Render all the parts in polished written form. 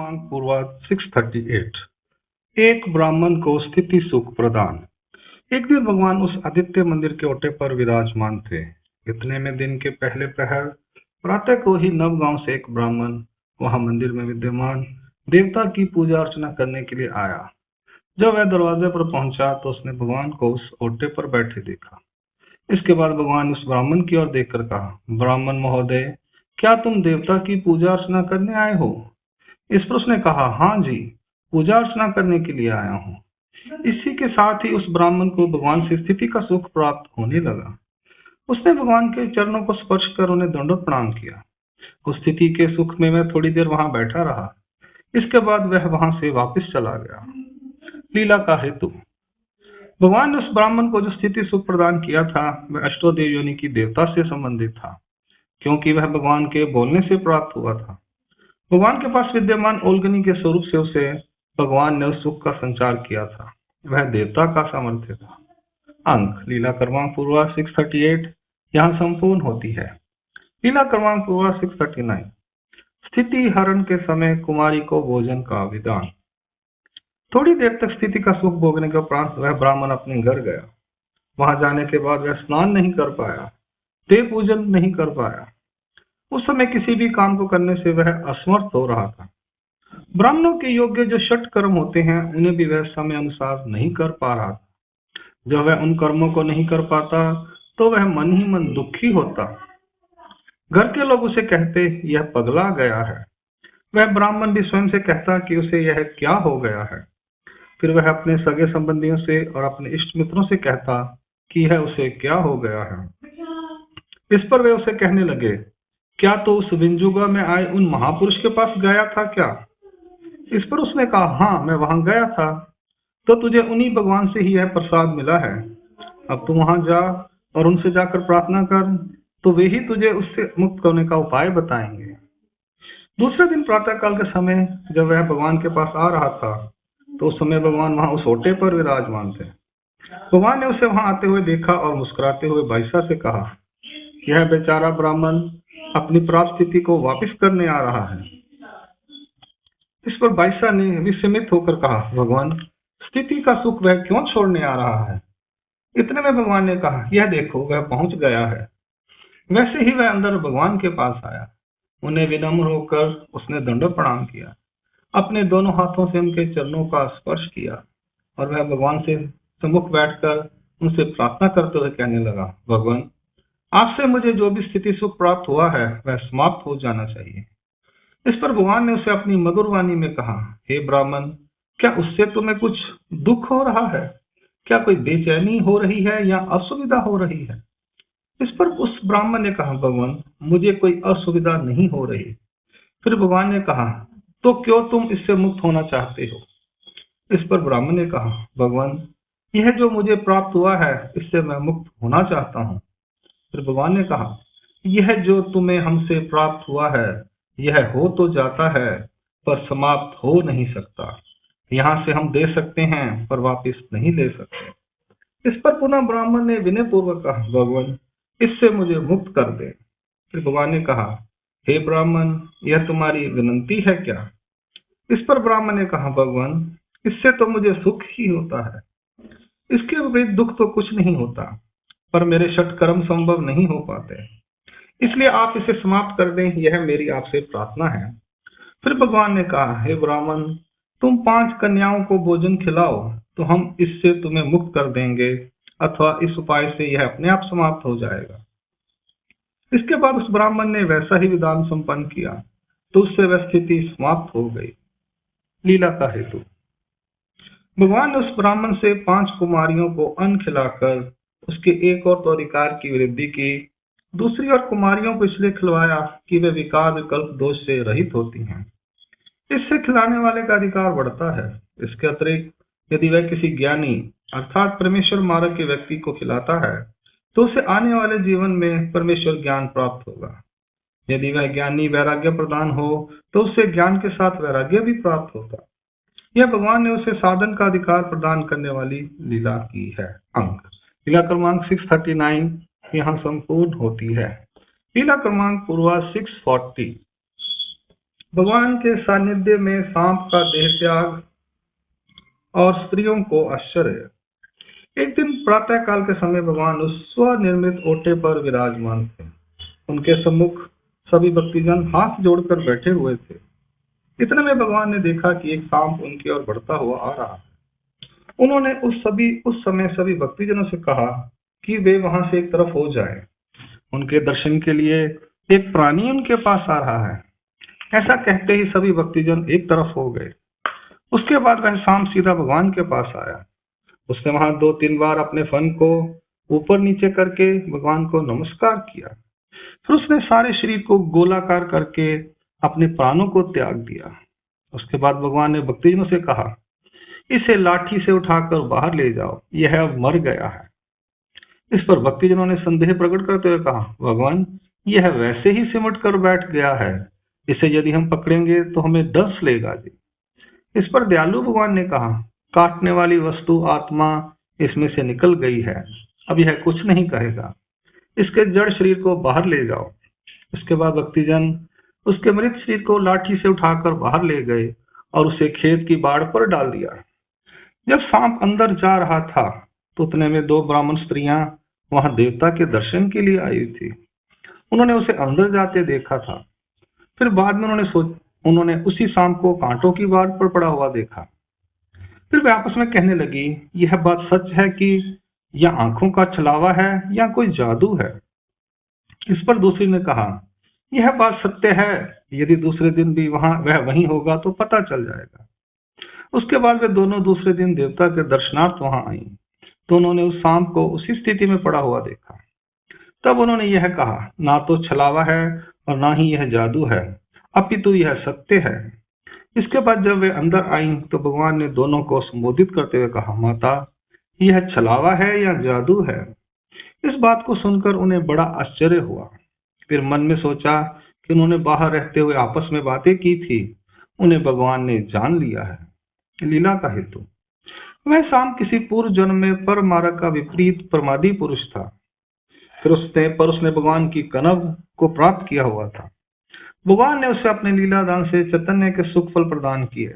क्रमांक पूर्वाध 638। एक ब्राह्मण को स्थिति सुख प्रदान। एक दिन भगवान उस आदित्य मंदिर के ओटे पर विराजमान थे। इतने में दिन के पहले प्रहर प्रातः को ही नवगांव से एक ब्राह्मण वहां मंदिर में विद्यमान देवता की पूजा अर्चना करने के लिए आया। जब वह दरवाजे पर पहुंचा तो उसने भगवान को उस ओटे पर बैठे देखा। इसके बाद भगवान उस ब्राह्मण की ओर देखकर कहा, ब्राह्मण महोदय, क्या तुम देवता की पूजा अर्चना करने आए हो? इस पर उसने कहा, हाँ जी, पूजा अर्चना करने के लिए आया हूँ। इसी के साथ ही उस ब्राह्मण को भगवान से स्थिति का सुख प्राप्त होने लगा। उसने भगवान के चरणों को स्पर्श कर उन्हें दंडवत प्रणाम किया। उस स्थिति के सुख में वह थोड़ी देर वहां बैठा रहा। इसके बाद वह वहां से वापस चला गया। लीला का हेतु। भगवान ने उस ब्राह्मण को जो स्थिति सुख प्रदान किया था वह अष्टोदेव योनि की देवता से संबंधित था, क्योंकि वह भगवान के बोलने से प्राप्त हुआ था। भगवान के पास विद्यमान ओल्गनी के स्वरूप से उसे भगवान ने उस सुख का संचार किया था। वह देवता का सामर्थ्य था। अंक लीला क्रमांक पूर्वा 638 यहाँ संपूर्ण होती है। लीला क्रमांक पूर्वा 639। स्थिति हरण के समय कुमारी को भोजन का विधान। थोड़ी देर तक स्थिति का सुख भोगने के उपरांत वह ब्राह्मण अपने घर गया। वहां जाने के बाद वह स्नान नहीं कर पाया, देव पूजन नहीं कर पाया। उस समय किसी भी काम को करने से वह असमर्थ हो रहा था। ब्राह्मणों के योग्य जो षट कर्म होते हैं उन्हें भी वह समय अनुसार नहीं कर पा रहा था। जब वह उन कर्मों को नहीं कर पाता तो वह मन ही मन दुखी होता। घर के लोग उसे कहते, यह पगला गया है। वह ब्राह्मण भी स्वयं से कहता कि उसे यह क्या हो गया है। फिर वह अपने सगे संबंधियों से और अपने इष्ट मित्रों से कहता कि यह उसे क्या हो गया है। इस पर वे उसे कहने लगे, क्या तो उस विंजुगा में आए उन महापुरुष के पास गया था क्या? इस पर उसने कहा, हाँ, मैं वहां गया था। तो तुझे उन्हीं भगवान से ही यह प्रसाद मिला है। अब तू वहां जा और उनसे जाकर प्रार्थना कर, तो वे ही तुझे उससे मुक्त होने का उपाय बताएंगे। दूसरे दिन प्रातःकाल के समय जब वह भगवान के पास आ रहा था तो उस समय भगवान वहां उस ओटे पर विराजमान थे। भगवान ने उसे वहां आते हुए देखा और मुस्कुराते हुए बाईसा से कहा, यह बेचारा ब्राह्मण अपनी प्राप्त स्थिति को वापस करने आ रहा है। इस पर बाईसा ने विस्मित होकर कहा, भगवान, स्थिति का सुख वह क्यों छोड़ने आ रहा है? इतने में भगवान ने कहा, यह देखो, वह पहुंच गया है। वैसे ही वह अंदर भगवान के पास आया। उन्हें विनम्र होकर उसने दंडवत प्रणाम किया, अपने दोनों हाथों से उनके चरणों का स्पर्श किया और वह भगवान से सम्मुख बैठकर उनसे प्रार्थना करते हुए कहने लगा, भगवान, आपसे मुझे जो भी स्थिति सुख प्राप्त हुआ है वह समाप्त हो जाना चाहिए। इस पर भगवान ने उसे अपनी मधुर वाणी में कहा, हे ब्राह्मण, क्या उससे तुम्हें कुछ दुख हो रहा है? क्या कोई बेचैनी हो रही है या असुविधा हो रही है? इस पर उस ब्राह्मण ने कहा, भगवान, मुझे कोई असुविधा नहीं हो रही। फिर भगवान ने कहा, तो क्यों तुम इससे मुक्त होना चाहते हो? इस पर ब्राह्मण ने कहा, भगवान, यह जो मुझे प्राप्त हुआ है इससे मैं मुक्त होना चाहता हूँ। फिर भगवान ने कहा, यह जो तुम्हें हमसे प्राप्त हुआ है यह हो तो जाता है पर समाप्त हो नहीं सकता। यहाँ से हम दे सकते हैं पर वापस नहीं ले सकते। इस पर पुनः ब्राह्मण ने विनय पूर्वक कहा, भगवान, इससे मुझे मुक्त कर दे। फिर भगवान ने कहा, हे ब्राह्मण, यह तुम्हारी विनंती है क्या? इस पर ब्राह्मण ने कहा, भगवान, इससे तो मुझे सुख ही होता है। इसके विपरीत दुख तो कुछ नहीं होता, पर मेरे षट कर्म संभव नहीं हो पाते, इसलिए आप इसे समाप्त कर दें, यह मेरी आपसे प्रार्थना है। फिर भगवान ने कहा, हे ब्राह्मण, तुम 5 कन्याओं को भोजन खिलाओ तो हम इससे तुम्हें मुक्त कर देंगे, अथवा इस उपाय से यह अपने आप समाप्त हो जाएगा। इसके बाद उस ब्राह्मण ने वैसा ही विधान संपन्न किया तो उससे वह स्थिति समाप्त हो गई। लीला का हेतु। भगवान ने उस ब्राह्मण से 5 कुमारियों को अन्न खिलाकर उसके एक और तो अधिकार की वृद्धि की। दूसरी और कुमारियों को इसलिए खिलवाया कि वे विकार विकल्प दोष से रहित होती हैं। इससे खिलाने वाले का अधिकार बढ़ता है। इसके अतिरिक्त यदि वह किसी ज्ञानी अर्थात परमेश्वर मार्ग के व्यक्ति को खिलाता है तो उसे आने वाले जीवन में परमेश्वर ज्ञान प्राप्त होगा। यदि वह ज्ञानी वैराग्य प्रदान हो तो उससे ज्ञान के साथ वैराग्य भी प्राप्त होगा। यह भगवान ने उसे साधन का अधिकार प्रदान करने वाली लीला की है। अंक लीला क्रमांक 639 यहाँ संपूर्ण होती है। लीला क्रमांक पूर्वा 640। भगवान के सानिध्य में सांप का देह त्याग और स्त्रियों को आश्चर्य। एक दिन प्रातः काल के समय भगवान उस स्वनिर्मित ओटे पर विराजमान थे। उनके सम्मुख सभी भक्तिजन हाथ जोड़कर बैठे हुए थे। इतने में भगवान ने देखा कि एक सांप उनकी ओर बढ़ता हुआ आ रहा है। उन्होंने उस समय सभी भक्तिजनों से कहा कि वे वहां से एक तरफ हो जाएं। उनके दर्शन के लिए एक प्राणी उनके पास आ रहा है। ऐसा कहते ही सभी भक्तिजन एक तरफ हो गए। उसके बाद वह सांप सीधा भगवान के पास आया। उसने वहां 2-3 बार अपने फन को ऊपर नीचे करके भगवान को नमस्कार किया। फिर उसने सारे शरीर को गोलाकार करके अपने प्राणों को त्याग दिया। उसके बाद भगवान ने भक्तिजनों से कहा, इसे लाठी से उठाकर बाहर ले जाओ, यह अब मर गया है। इस पर भक्तिजनों ने संदेह प्रकट करते हुए कहा, भगवान, यह वैसे ही सिमट कर बैठ गया है, इसे यदि हम पकड़ेंगे तो हमें डस लेगा जी। इस पर दयालु भगवान ने कहा, काटने वाली वस्तु आत्मा इसमें से निकल गई है, अब यह कुछ नहीं कहेगा, इसके जड़ शरीर को बाहर ले जाओ। इसके बाद भक्तिजन उसके मृत शरीर को लाठी से उठाकर बाहर ले गए और उसे खेत की बाड़ पर डाल दिया। जब सांप अंदर जा रहा था तो उतने में 2 ब्राह्मण स्त्रियां वहां देवता के दर्शन के लिए आई थी। उन्होंने उसे अंदर जाते देखा था। फिर बाद में उन्होंने उसी सांप को कांटों की बाड़ पर पड़ा हुआ देखा। फिर वे आपस में कहने लगी, यह बात सच है कि यह आंखों का छलावा है या कोई जादू है। इस पर दूसरी ने कहा, यह बात सत्य है, यदि दूसरे दिन भी वह वहीं होगा तो पता चल जाएगा। उसके बाद वे दोनों दूसरे दिन देवता के दर्शनार्थ वहां आई तो उन्होंने उस सांप को उसी स्थिति में पड़ा हुआ देखा। तब उन्होंने यह कहा, ना तो छलावा है और ना ही यह जादू है, अपितु यह सत्य है। इसके बाद जब वे अंदर आई तो भगवान ने दोनों को संबोधित करते हुए कहा, माता, यह छलावा है या जादू है? इस बात को सुनकर उन्हें बड़ा आश्चर्य हुआ। फिर मन में सोचा कि उन्होंने बाहर रहते हुए आपस में बातें की थी, उन्हें भगवान ने जान लिया है। लीला का हेतु। वह सांप किसी पूर्व जन्म में परमारक का विपरीत प्रमादी पुरुष था। फिर उसने भगवान की कनव को प्राप्त किया हुआ था। भगवान ने उसे अपने लीला दान से चैतन्य के सुख फल प्रदान किए।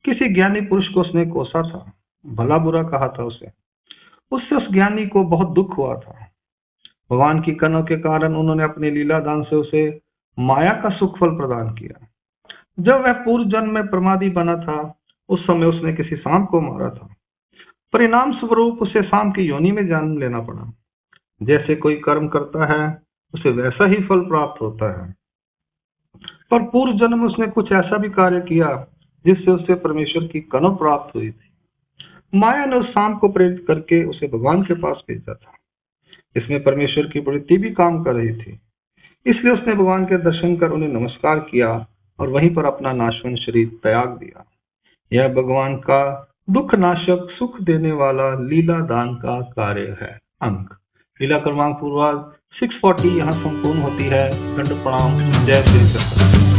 किसी ज्ञानी पुरुष को उसने कोसा था, भला बुरा कहा था उसे। उससे उस ज्ञानी को बहुत दुख हुआ था। भगवान की कनव के कारण उन्होंने अपने लीला दान से उसे माया का सुख फल प्रदान किया। जब वह पूर्व जन्म में प्रमादी बना था उस समय उसने किसी सांप को मारा था। परिणाम स्वरूप उसे सांप की योनि में जन्म लेना पड़ा। जैसे कोई कर्म करता है उसे वैसा ही फल प्राप्त होता है। पर पूर्व जन्म में उसने कुछ ऐसा भी कार्य किया जिससे उसे परमेश्वर की कनव प्राप्त हुई थी। माया ने उस सांप को प्रेरित करके उसे भगवान के पास भेजा था। इसमें परमेश्वर की वृत्ति भी काम कर रही थी। इसलिए उसने भगवान के दर्शन कर उन्हें नमस्कार किया और वहीं पर अपना नाशवान शरीर त्याग दिया। यह भगवान का दुख नाशक सुख देने वाला लीला दान का कार्य है। अंक लीला क्रमांक पूर्वाध 640 यहाँ संपूर्ण होती है। दंड प्रणाम। जय श्री कृष्ण।